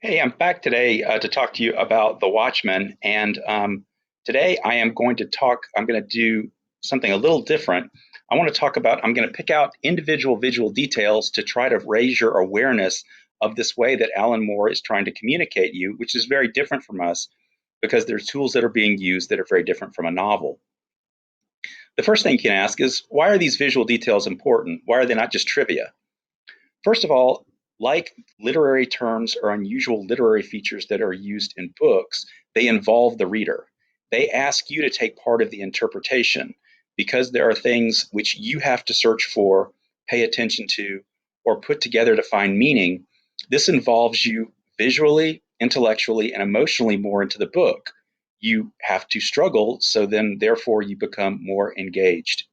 Hey, I'm back today to talk to you about the Watchmen. And today I am going to talk, I'm going to do something a little different. I'm going to pick out individual visual details to try to raise your awareness of this way that Alan Moore is trying to communicate you, which is very different from us because there's tools that are being used that are very different from a novel. The first thing you can ask is, why are these visual details important? Why are they not just trivia? First of all, like literary terms or unusual literary features that are used in books, they involve the reader. They ask you to take part of the interpretation because there are things which you have to search for, pay attention to, or put together to find meaning. This involves you visually, intellectually, and emotionally more into the book. You have to struggle, so then therefore you become more engaged.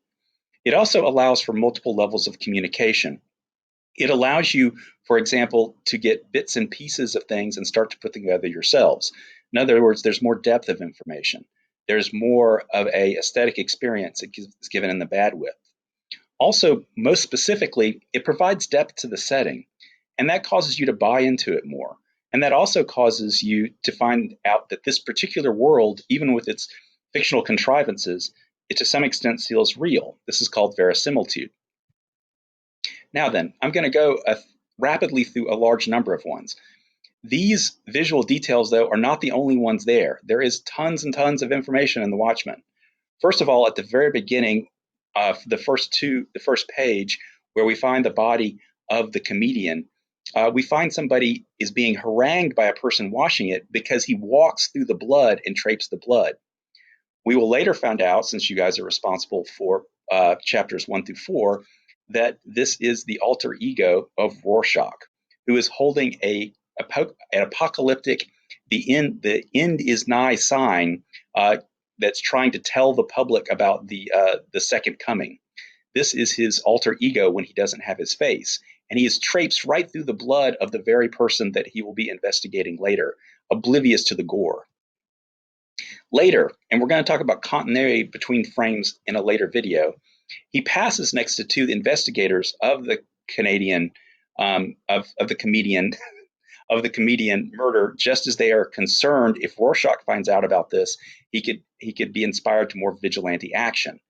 It also allows for multiple levels of communication. It allows you, for example, to get bits and pieces of things and start to put them together yourselves. In other words, there's more depth of information. There's more of a aesthetic experience that is given in the bad width. Also, most specifically, it provides depth to the setting, and that causes you to buy into it more. And that also causes you to find out that this particular world, even with its fictional contrivances, it to some extent feels real. This is called verisimilitude. Now then, I'm going to go rapidly through a large number of ones. These visual details, though, are not the only ones there. There is tons and tons of information in The Watchmen. First of all, at the very beginning, the first page, where we find the body of the comedian, we find somebody is being harangued by a person washing it because he walks through the blood and drapes the blood. We will later find out, since you guys are responsible for chapters 1 through 4, that this is the alter ego of Rorschach, who is holding an apocalyptic the end is nigh sign that's trying to tell the public about the second coming. This is his alter ego when he doesn't have his face, and he is traipsed right through the blood of the very person that he will be investigating later, oblivious to the gore. Later, and we're going to talk about continuity between frames in a later video, he passes next to two investigators of the Canadian of the comedian of the comedian murder, just as they are concerned if Rorschach finds out about this, he could be inspired to more vigilante action.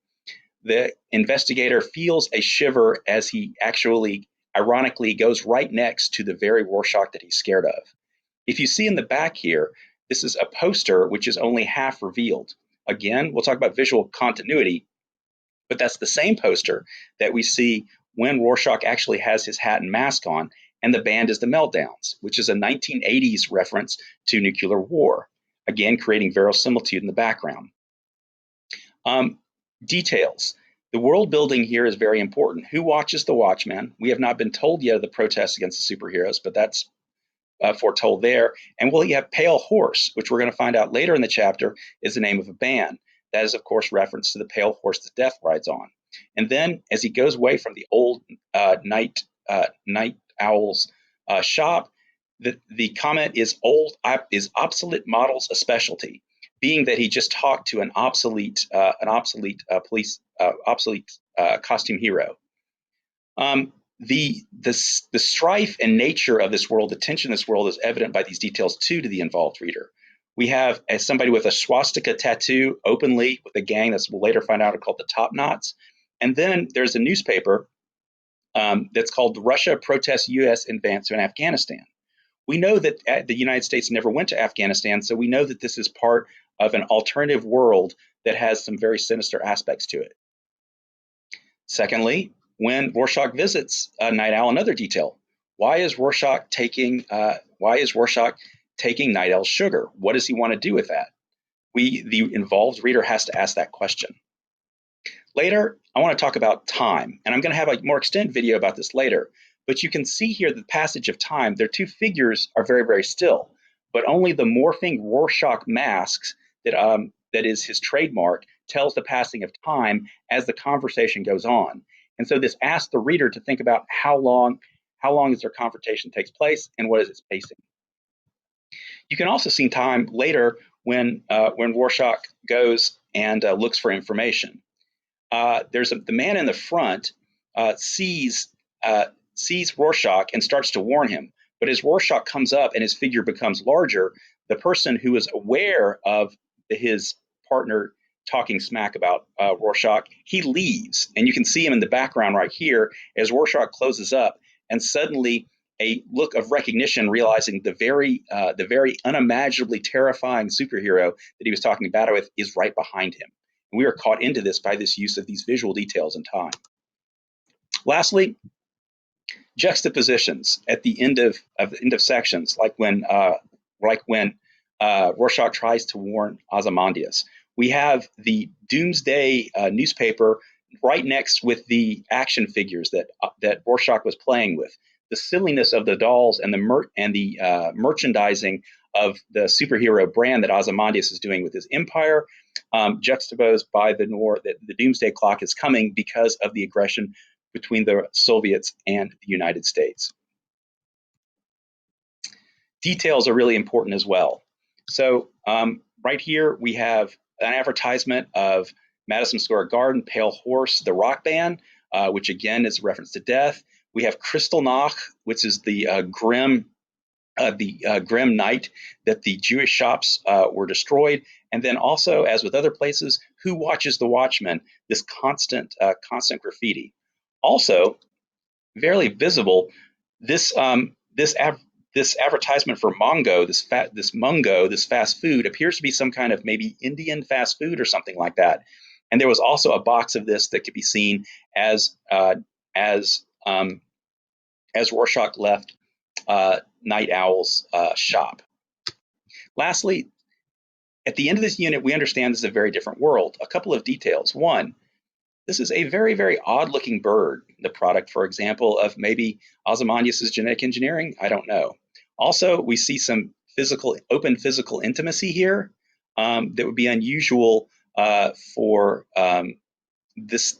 The investigator feels a shiver as he actually ironically goes right next to the very Rorschach that he's scared of. If you see in the back here, this is a poster which is only half revealed. Again, we'll talk about visual continuity, but that's the same poster that we see when Rorschach actually has his hat and mask on, and the band is the Meltdowns, which is a 1980s reference to nuclear war, again creating verisimilitude in the background. Um, Details. The world building here is very important. Who watches the Watchmen? We have not been told yet of the protests against the superheroes, but that's foretold there. And will he have Pale Horse, which we're going to find out later in the chapter is the name of a band. That is, of course, reference to the pale horse that death rides on. And then, as he goes away from the old night owl's shop, the comment is obsolete models a specialty, being that he just talked to an obsolete costume hero. The strife and nature of this world, the tension in this world, is evident by these details too to the involved reader. We have somebody with a swastika tattoo openly with a gang that's we'll later find out are called the Top Knots, and then there's a newspaper that's called Russia Protests U.S. Advance in Afghanistan. We know that the United States never went to Afghanistan, so we know that this is part of an alternative world that has some very sinister aspects to it. Secondly, when Rorschach visits Night Owl, another detail: why is Rorschach taking Night Owl's sugar? What does he want to do with that? The involved reader has to ask that question. Later, I want to talk about time, and I'm going to have a more extended video about this later. But you can see here the passage of time. Their two figures are very, very still, but only the morphing Rorschach masks that is his trademark tells the passing of time as the conversation goes on. And so this asks the reader to think about how long is their confrontation takes place and what is its pacing. You can also see time later when Rorschach goes and looks for information. The man in the front sees Rorschach and starts to warn him, But as Rorschach comes up and his figure becomes larger, the person who is aware of his partner talking smack about Rorschach, he leaves. And you can see him in the background right here as Rorschach closes up, and suddenly a look of recognition, realizing the very unimaginably terrifying superhero that he was talking about it with is right behind him. And we are caught into this by this use of these visual details in time. Lastly, juxtapositions at the end of sections, like when Rorschach tries to warn Ozymandias. We have the Doomsday newspaper right next with the action figures that Rorschach was playing with. The silliness of the dolls and the merchandising of the superhero brand that Ozymandias is doing with his empire, juxtaposed by the Doomsday Clock is coming because of the aggression between the Soviets and the United States. Details are really important as well. So right here we have an advertisement of Madison Square Garden, Pale Horse, the rock band, which again is a reference to death. We have Kristallnacht, which is the grim night that the Jewish shops were destroyed. And then also, as with other places, who watches the Watchmen? This constant graffiti. Also, very visible, this advertisement for Mongo, this fast food, appears to be some kind of maybe Indian fast food or something like that. And there was also a box of this that could be seen as Rorschach left Night Owl's shop. Lastly, at the end of this unit, we understand this is a very different world. A couple of details. One, this is a very, very odd-looking bird, the product, for example, of maybe Ozymandias' genetic engineering. I don't know. Also, we see some open physical intimacy here that would be unusual for this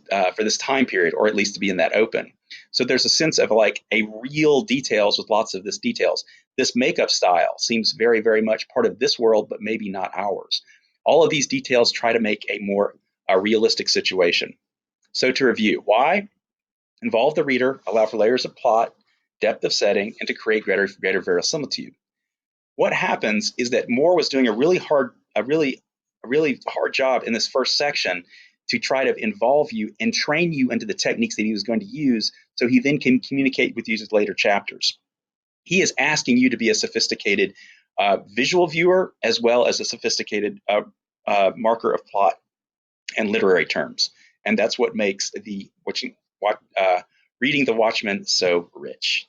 time period, or at least to be in that open. So there's a sense of like a real details with lots of this details. This makeup style seems very, very much part of this world, but maybe not ours. All of these details try to make a more realistic situation. So to review, why? Involve the reader, allow for layers of plot, depth of setting, and to create greater verisimilitude. What happens is that Moore was doing a really hard job in this first section to try to involve you and train you into the techniques that he was going to use, so he then can communicate with you in later chapters. He is asking you to be a sophisticated visual viewer as well as a sophisticated marker of plot and literary terms. And that's what makes reading The Watchmen so rich.